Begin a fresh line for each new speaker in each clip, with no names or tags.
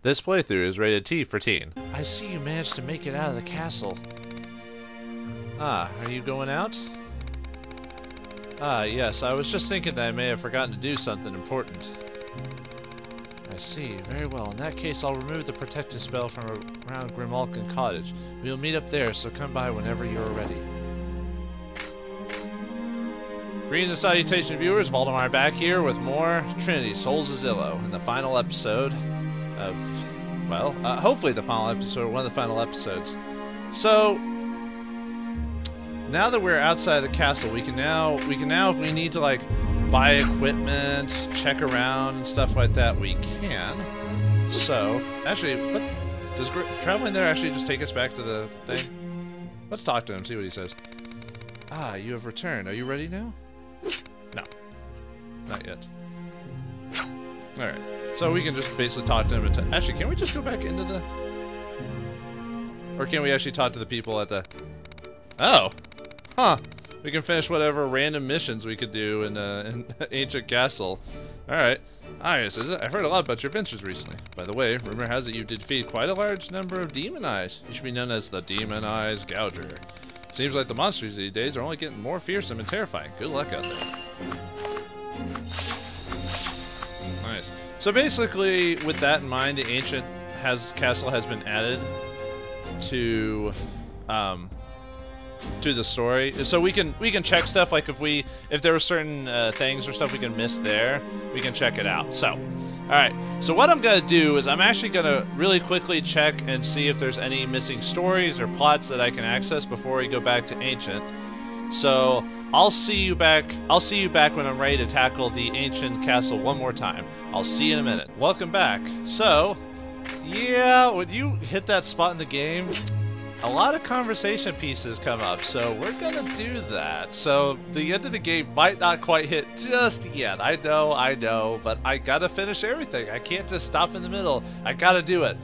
This playthrough is rated T for teen.
I see you managed to make it out of the castle. Ah, are you going out? Ah, yes, I was just thinking that I may have forgotten to do something important. I see, very well. In that case, I'll remove the protective spell from around Grimalkin Cottage. We'll meet up there, so come by whenever you're ready. Greetings and salutations, viewers. Vauldemare back here with more Trinity, Zill O'll Zero, in the final episode of, well, hopefully the final episode, one of the final episodes. So, now that we're outside the castle, we can now, if we need to, like, buy equipment, check around, and stuff like that, we can. So, actually, what, does traveling there actually just take us back to the thing? Let's talk to him, see what he says. Ah, you have returned. Are you ready now? No. Not yet. Alright. So we can just basically talk to him and actually, can we just go back into the... Or can we actually talk to the people at the... Oh! Huh. We can finish whatever random missions we could do in Ancient Castle. Alright. Ah, yes, is it? I've heard a lot about your adventures recently. By the way, rumor has it you did defeat quite a large number of demon eyes. You should be known as the Demon Eyes Gouger. Seems like the monsters these days are only getting more fearsome and terrifying. Good luck out there. Nice. So basically, with that in mind, the Ancient Castle has been added to the story, so we can check stuff, like if there were certain things or stuff we can miss there, we can check it out. So, all right. So what I'm gonna do is I'm actually gonna really quickly check and see if there's any missing stories or plots that I can access before we go back to Ancient. So I'll see you back. I'll see you back when I'm ready to tackle the Ancient Castle one more time. I'll see you in a minute. Welcome back. So, yeah, when you hit that spot in the game, a lot of conversation pieces come up, so we're gonna do that. So the end of the game might not quite hit just yet. I know, but I gotta finish everything. I can't just stop in the middle. I gotta do it.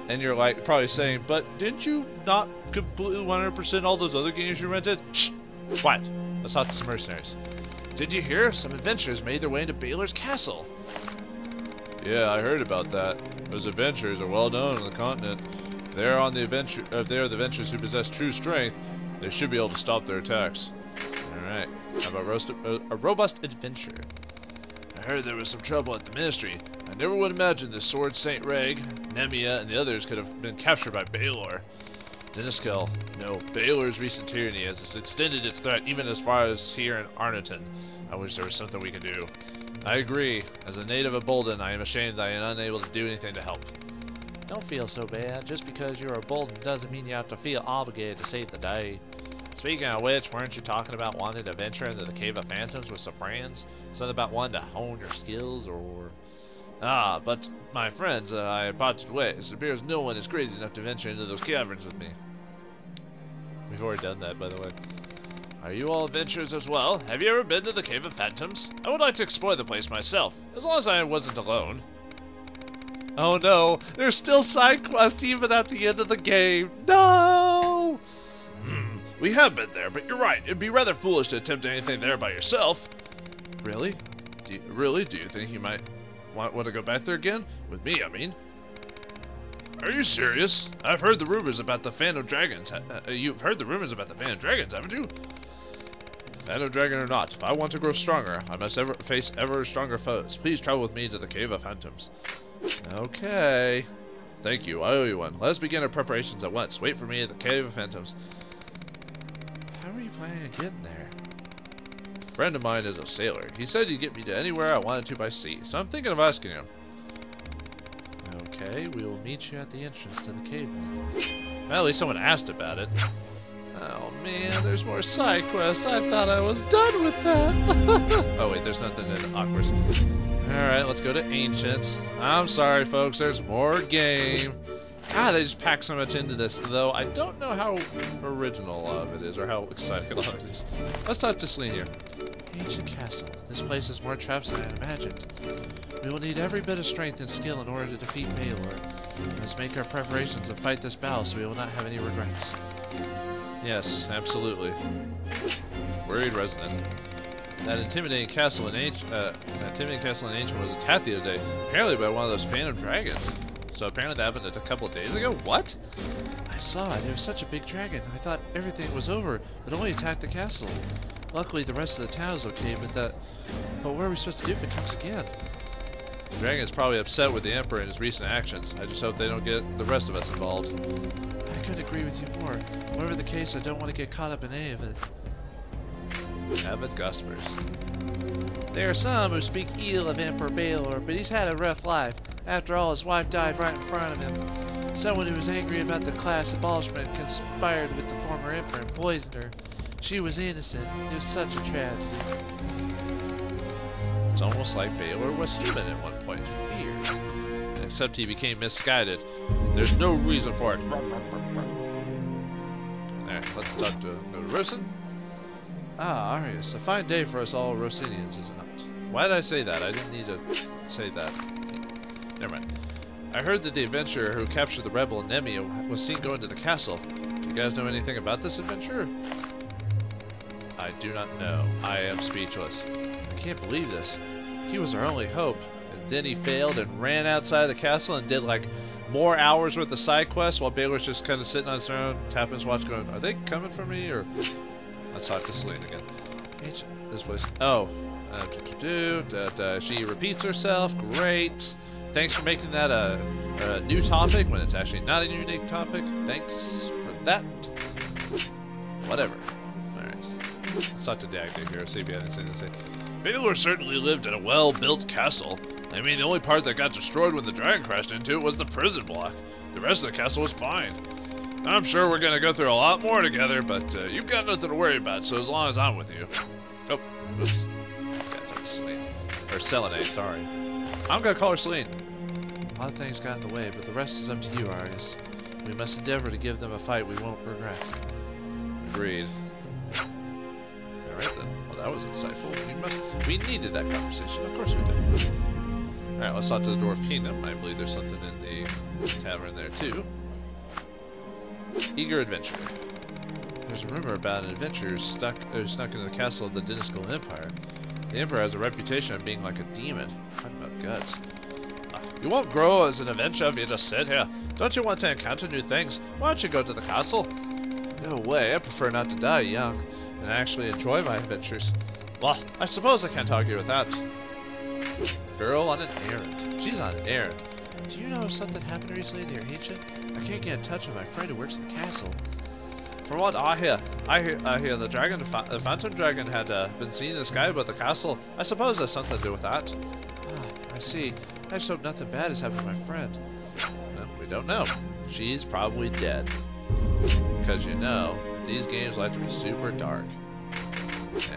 And you're like probably saying, but didn't you not completely 100% all those other games you rented? Shh! Quiet. Let's talk to some mercenaries. Did you hear? Some adventurers made their way into Baylor's castle. Yeah, I heard about that. Those adventurers are well known on the continent. They are the adventurers who possess true strength. They should be able to stop their attacks. Alright. How about a robust adventure? I heard there was some trouble at the Ministry. I never would imagine the Sword Saint Reg, Nemia, and the others could have been captured by Baylor. Diniskel, no, Baylor's recent tyranny has extended its threat even as far as here in Arneton. I wish there was something we could do. I agree. As a native of Bolden, I am ashamed that I am unable to do anything to help. Don't feel so bad. Just because you're a Bolden doesn't mean you have to feel obligated to save the day. Speaking of which, weren't you talking about wanting to venture into the Cave of Phantoms with some friends? Something about wanting to hone your skills, or... Ah, but my friends, I had parted ways. It appears no one is crazy enough to venture into those caverns with me. We've already done that, by the way. Are you all adventurers as well? Have you ever been to the Cave of Phantoms? I would like to explore the place myself, as long as I wasn't alone. Oh no, there's still side quests even at the end of the game. No! We have been there, but you're right. It'd be rather foolish to attempt anything there by yourself. Really? Do you think you might want to go back there again? With me, I mean. Are you serious? I've heard the rumors about the Phantom Dragons. You've heard the rumors about the Phantom Dragons, haven't you? Phantom Dragon or not, if I want to grow stronger, I must face ever stronger foes. Please travel with me to the Cave of Phantoms. Okay. Thank you, I owe you one. Let's begin our preparations at once. Wait for me at the Cave of Phantoms. How are you planning on getting there? A friend of mine is a sailor. He said he'd get me to anywhere I wanted to by sea, so I'm thinking of asking him. Okay, we will meet you at the entrance to the cave. Well, at least someone asked about it. Oh man, there's more side quests. I thought I was done with that. Oh wait, there's nothing in Aquas. Alright, let's go to Ancient. I'm sorry, folks, there's more game. God, I just packed so much into this, though I don't know how original of it is, or how exciting it is. Let's talk to Celine here. Ancient Castle. This place has more traps than I had imagined. We will need every bit of strength and skill in order to defeat Baylor. Let's make our preparations and fight this battle so we will not have any regrets. Yes, absolutely. Worried resident. That intimidating castle in Ancient was attacked the other day, apparently by one of those Phantom Dragons. So apparently that happened a couple of days ago? What? I saw it. It was such a big dragon. I thought everything was over. It only attacked the castle. Luckily the rest of the town is okay, but what are we supposed to do if it comes again? The dragon is probably upset with the Emperor and his recent actions. I just hope they don't get the rest of us involved. I couldn't agree with you more. Whatever the case, I don't want to get caught up in any of it. Avid gossipers. There are some who speak ill of Emperor Baylor, but he's had a rough life. After all, his wife died right in front of him. Someone who was angry about the class abolishment conspired with the former emperor and poisoned her. She was innocent. It was such a tragedy. It's almost like Baylor was human at one point. Weird. Except he became misguided. There's no reason for it. Alright, let's talk to Rosen. Ah, Arius, a fine day for us all Rosinians, is it not? Why did I say that? I didn't need to say that. Never mind. I heard that the adventurer who captured the rebel Nemia was seen going to the castle. Do you guys know anything about this adventurer? I do not know. I am speechless. I can't believe this. He was our only hope. And then he failed and ran outside the castle and did like more hours worth of side quests while Baylor's just kind of sitting on his throne, tapping his watch going, are they coming for me? Or let's talk to Celine again. This place. Oh. She repeats herself. Great. Thanks for making that a new topic when it's actually not a unique topic. Thanks for that. Whatever. Alright. Let's talk to Dagny here. See if he had anything to say. Baylor certainly lived in a well-built castle. I mean, the only part that got destroyed when the dragon crashed into it was the prison block. The rest of the castle was fine. I'm sure we're going to go through a lot more together, but you've got nothing to worry about, so as long as I'm with you. Oh, oops. Gotta talk to Celine. Or Selenay, sorry. I'm going to call her Celine. A lot of things got in the way, but the rest is up to you, Arius. We must endeavor to give them a fight we won't regret. Agreed. Alright then. Well, that was insightful. We needed that conversation. Of course we did. Alright, let's talk to the Dwarf Kingdom. I believe there's something in the tavern there, too. Eager adventure. There's a rumor about an adventurer snuck into the castle of the Dynastal Empire. The Emperor has a reputation of being like a demon. Talking about guts. You won't grow as an adventurer if you just sit here. Don't you want to encounter new things? Why don't you go to the castle? No way. I prefer not to die young and actually enjoy my adventures. Well, I suppose I can't argue with that. Girl on an errand. She's on an errand. Do you know if something happened recently near Ancient? I can't get in touch with my friend who works in the castle. From what I hear the Phantom Dragon had been seen in the sky above the castle. I suppose there's something to do with that. Ah, I see. I just hope nothing bad has happened to my friend. No, we don't know. She's probably dead. Because you know, these games like to be super dark.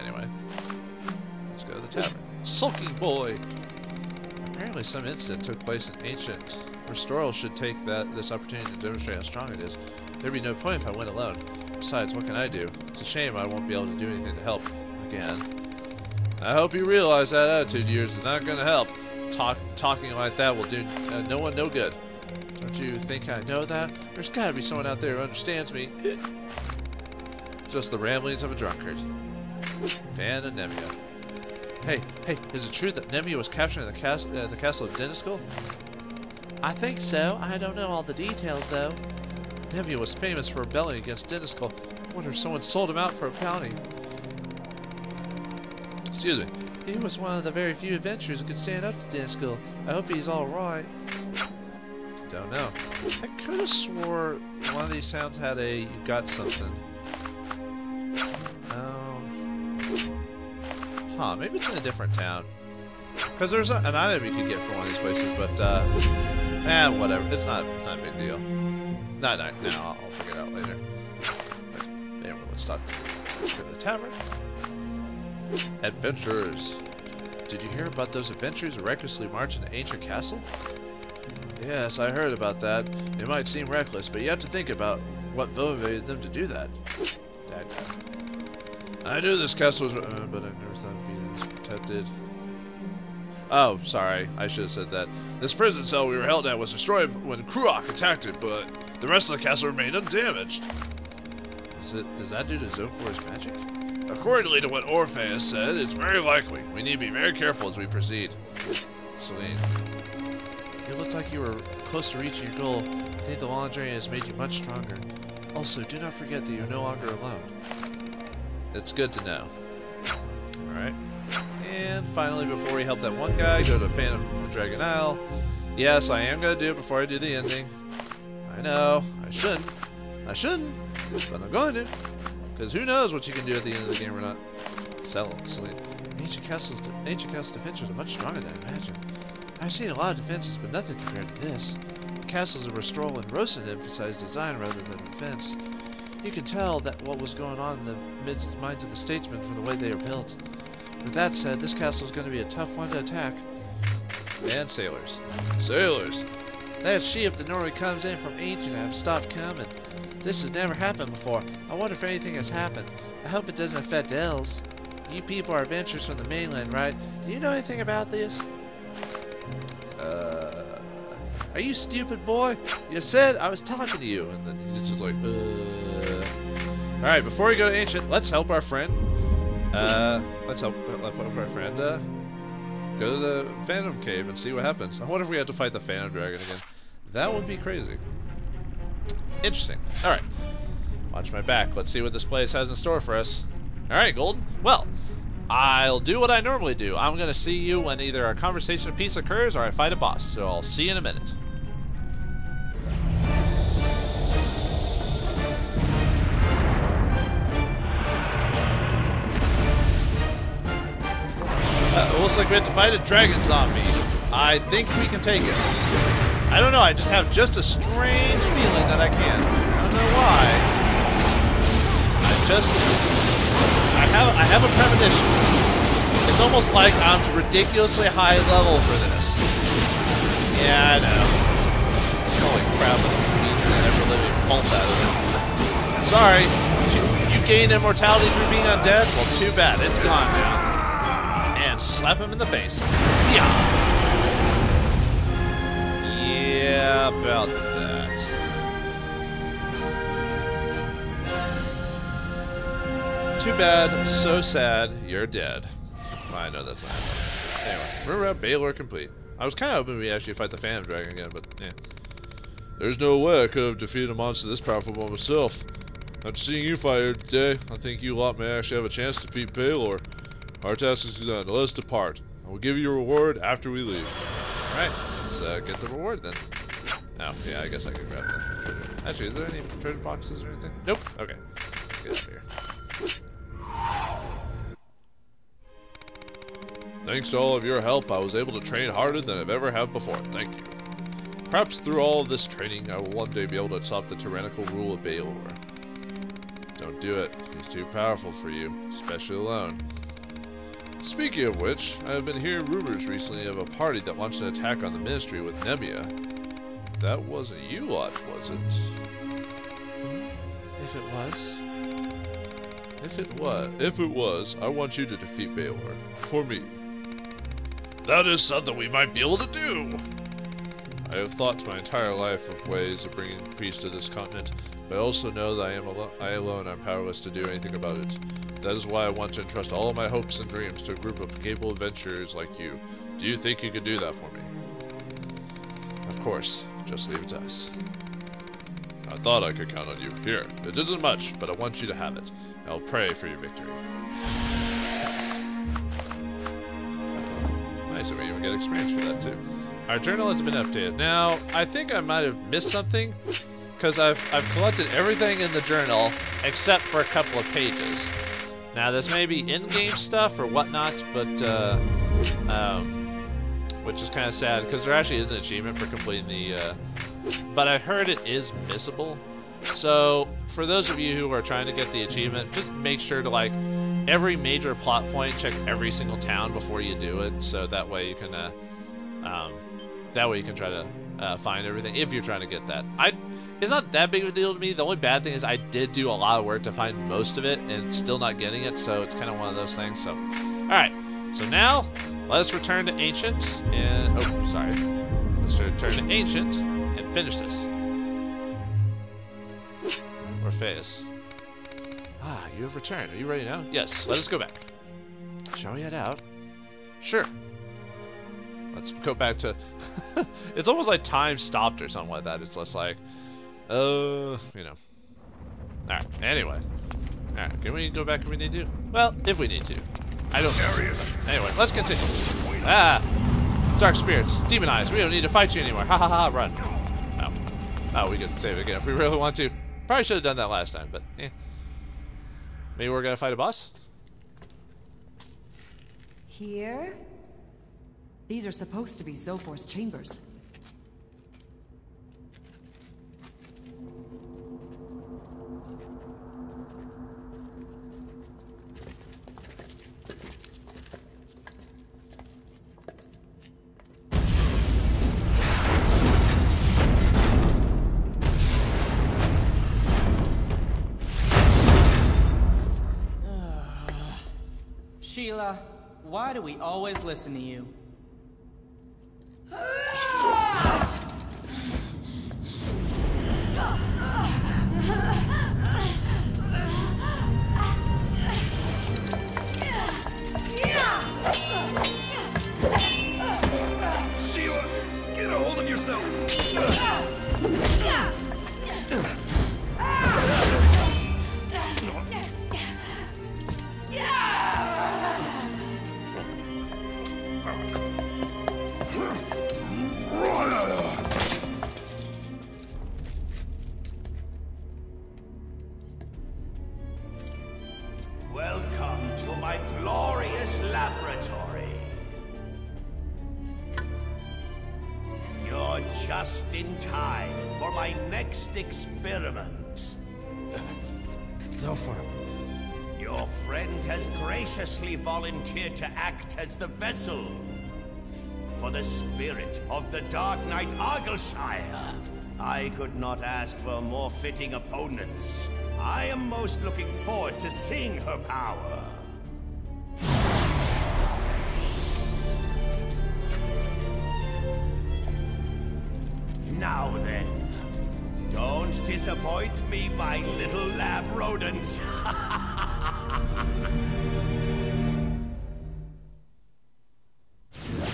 Anyway, let's go to the tavern. Sulking boy! Apparently some incident took place in Ancient. Restoral should take this opportunity to demonstrate how strong it is. There'd be no point if I went alone. Besides, what can I do? It's a shame I won't be able to do anything to help. Again. I hope you realize that attitude of yours is not going to help. Talking like that will do no one no good. Don't you think I know that? There's got to be someone out there who understands me. Just the ramblings of a drunkard. Van and Nemia. Hey, is it true that Nemia was captured in the castle of Dynastal? I think so. I don't know all the details, though. Nemia was famous for rebelling against Dynastal. I wonder if someone sold him out for a bounty. Excuse me. He was one of the very few adventurers who could stand up to Dynastal. I hope he's alright. Don't know. I could have swore one of these towns had a you got something. Maybe it's in a different town. Because there's an item you could get from one of these places, but whatever. It's not a big deal. No, I'll figure it out later. Anyway, let's talk to the tavern. Adventurers. Did you hear about those adventurers who recklessly marched into Ancient Castle? Yes, I heard about that. It might seem reckless, but you have to think about what motivated them to do that. I knew this castle was, but I never thought it would be this protected. Oh, sorry, I should have said that. This prison cell we were held at was destroyed when Kruok attacked it, but the rest of the castle remained undamaged. Is that due to Zofor's magic? Accordingly to what Orpheus said, it's very likely. We need to be very careful as we proceed. Celine. You looked like you were close to reaching your goal. I think the long journey has made you much stronger. Also, do not forget that you're no longer alone. It's good to know. Alright. And finally, before we help that one guy, go to Phantom Dragon Isle. Yes, I am going to do it before I do the ending. I know. I shouldn't. But I'm going to. Because who knows what you can do at the end of the game or not. Sell and sleep. Ancient Castle defenses are much stronger than I imagined. I've seen a lot of defenses, but nothing compared to this. The castles of Rastrol and Rosen emphasized design rather than defense. You can tell that what was going on in the minds of the statesmen from the way they are built. With that said, this castle is going to be a tough one to attack. And sailors. Sailors! That ship the Norway comes in from ancient have stopped coming. This has never happened before. I wonder if anything has happened. I hope it doesn't affect Els. You people are adventurers from the mainland, right? Do you know anything about this? Are you stupid, boy? You said I was talking to you. And then he's just like, Alright, before we go to Ancient, let's help our friend. Let's help our friend, go to the Phantom Cave and see what happens. I wonder if we have to fight the Phantom Dragon again. That would be crazy. Interesting. Alright. Watch my back. Let's see what this place has in store for us. Alright, Golden. Well, I'll do what I normally do. I'm going to see you when either a conversation piece occurs or I fight a boss. So I'll see you in a minute. It looks like we have to fight a dragon zombie. I think we can take it. I don't know, I just have just a strange feeling that I can. I don't know why. I have a premonition. It's almost like I'm ridiculously high level for this. Yeah, I know. Holy crap, I never really pulled that of it. Sorry, you gained immortality through being undead? Well, too bad, it's gone now. And slap him in the face. Yeah. Yeah, about that. Too bad, so sad, you're dead. I know that's not happening. Anyway, we're at Baylor complete. I was kind of hoping we actually fight the Phantom Dragon again, but yeah. There's no way I could have defeated a monster this powerful by myself. After seeing you fight here today, I think you lot may actually have a chance to defeat Baylor. Our task is done. Let us depart. I will give you a reward after we leave. Alright, let's get the reward then. Oh, yeah, I guess I can grab that. Actually, is there any treasure boxes or anything? Nope. Okay. Let's get out of here. Thanks to all of your help, I was able to train harder than I've ever have before. Thank you. Perhaps through all of this training, I will one day be able to stop the tyrannical rule of Baylor. Don't do it. He's too powerful for you, especially alone. Speaking of which, I have been hearing rumors recently of a party that launched an attack on the Ministry with Nemia. That wasn't you lot, was it? If it was? If it was, I want you to defeat Baylor. For me. That is something we might be able to do! I have thought my entire life of ways of bringing peace to this continent, but I also know that I alone am powerless to do anything about it. That is why I want to entrust all of my hopes and dreams to a group of capable adventurers like you. Do you think you could do that for me? Of course. Just leave it to us. I thought I could count on you. Here. It isn't much, but I want you to have it. I'll pray for your victory. Nice, we even get experience for that too. Our journal has been updated. Now, I think I might have missed something, because I've collected everything in the journal except for a couple of pages. Now, this may be in-game stuff or whatnot, but which is kind of sad because there actually is an achievement for completing the. But I heard it is missable. So for those of you who are trying to get the achievement, just make sure to like every major plot point, check every single town before you do it. So that way you can try to find everything if you're trying to get that. It's not that big of a deal to me. The only bad thing is I did do a lot of work to find most of it and still not getting it, so it's kind of one of those things. So, alright. So now, let us return to Ancient and... Oh, sorry. Let's return to Ancient and finish this. Orpheus. Ah, you have returned. Are you ready now? Yes, let us go back. Shall we head out? Sure. Let's go back to... It's almost like time stopped or something like that. It's just like... you know. Alright, anyway. Alright, can we go back if we need to? Well, if we need to. I don't know. Anyway, let's continue. Ah! Dark spirits, demon eyes, we don't need to fight you anymore. Ha ha ha, run. Oh. Oh, we get to save it again if we really want to. Probably should have done that last time, but eh. Maybe we're gonna fight a boss?
Here?
These are supposed to be Zofor's chambers.
Sheila, why do we always listen to you?
Sheila, get a hold of yourself!
Welcome to my glorious laboratory. You're just in time for my next experiment.
Zofor.
Your friend has graciously volunteered to act as the vessel for the spirit of the Dark Knight Argyllshire. I could not ask for more fitting opponents. I am most looking forward to seeing her power. Now then, don't disappoint me, my little lab rodents.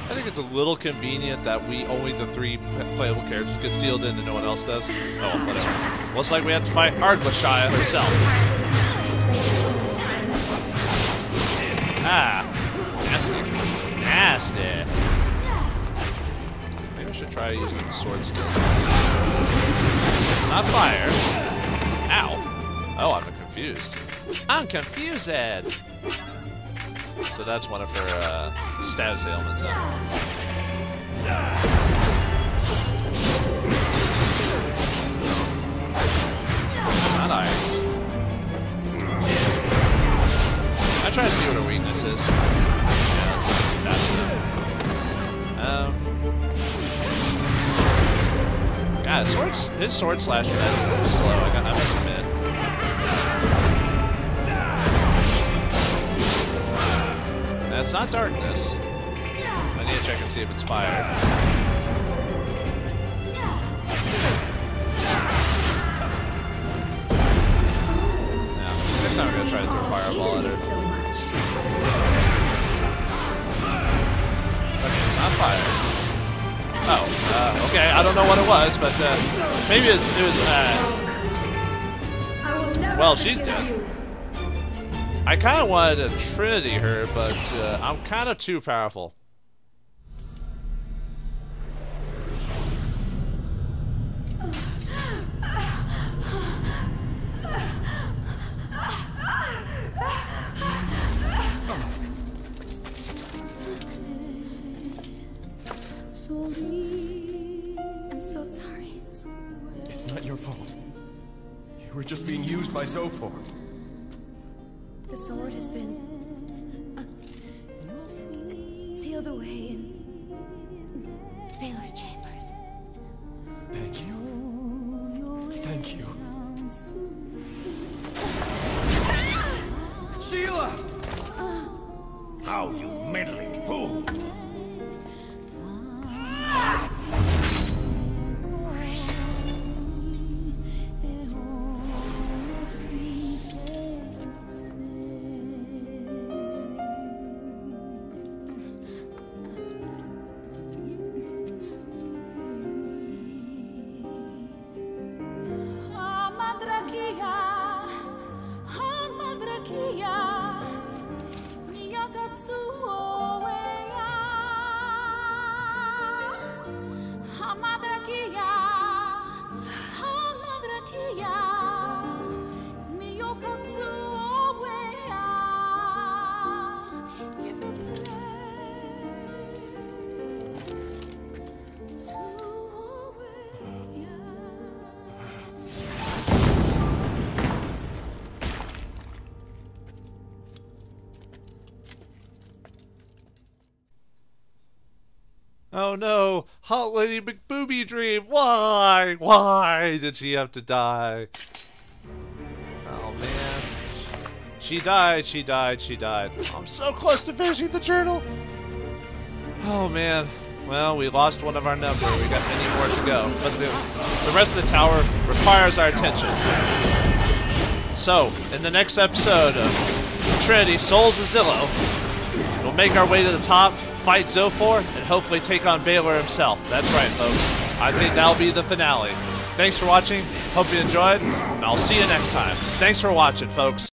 I think it's a little convenient that we only the 3 playable characters get sealed in and no one else does. Oh, whatever. Looks like we have to fight Argyllshire herself. Ah, nasty, nasty. Maybe I should try using the sword still. Not fire. Ow. Oh, I'm confused. I'm confused. So that's one of her status ailments. Not ice. I try to see what her weakness is. Yeah, that's it. God, his sword slash is a little slow. I must admit. That's not darkness. I need to check and see if it's fire. Now, next time we're gonna try to throw a fireball at her. Okay, it's not fire. Oh, okay. I don't know what it was, but maybe it was. Well, she's dead. I kind of wanted to Trinity her, but I'm kind of too powerful.
I'm so sorry.
It's not your fault. You were just being used by Zofor.
The sword has been sealed away in Baylor's chambers.
Thank you. Thank you. Sheila!
Oh, you meddling fool!
Oh no, Hot Lady McBooby Dream. Why? Why did she have to die? Oh man. She died, she died, she died. I'm so close to finishing the journal. Oh man. Well, we lost one of our number. We got many more to go. But the rest of the tower requires our attention. So, in the next episode of Trinity, Souls of Zillo, we'll make our way to the top, fight Zofor, and hopefully take on Baylor himself. That's right, folks. I think that'll be the finale. Thanks for watching. Hope you enjoyed, and I'll see you next time. Thanks for watching, folks.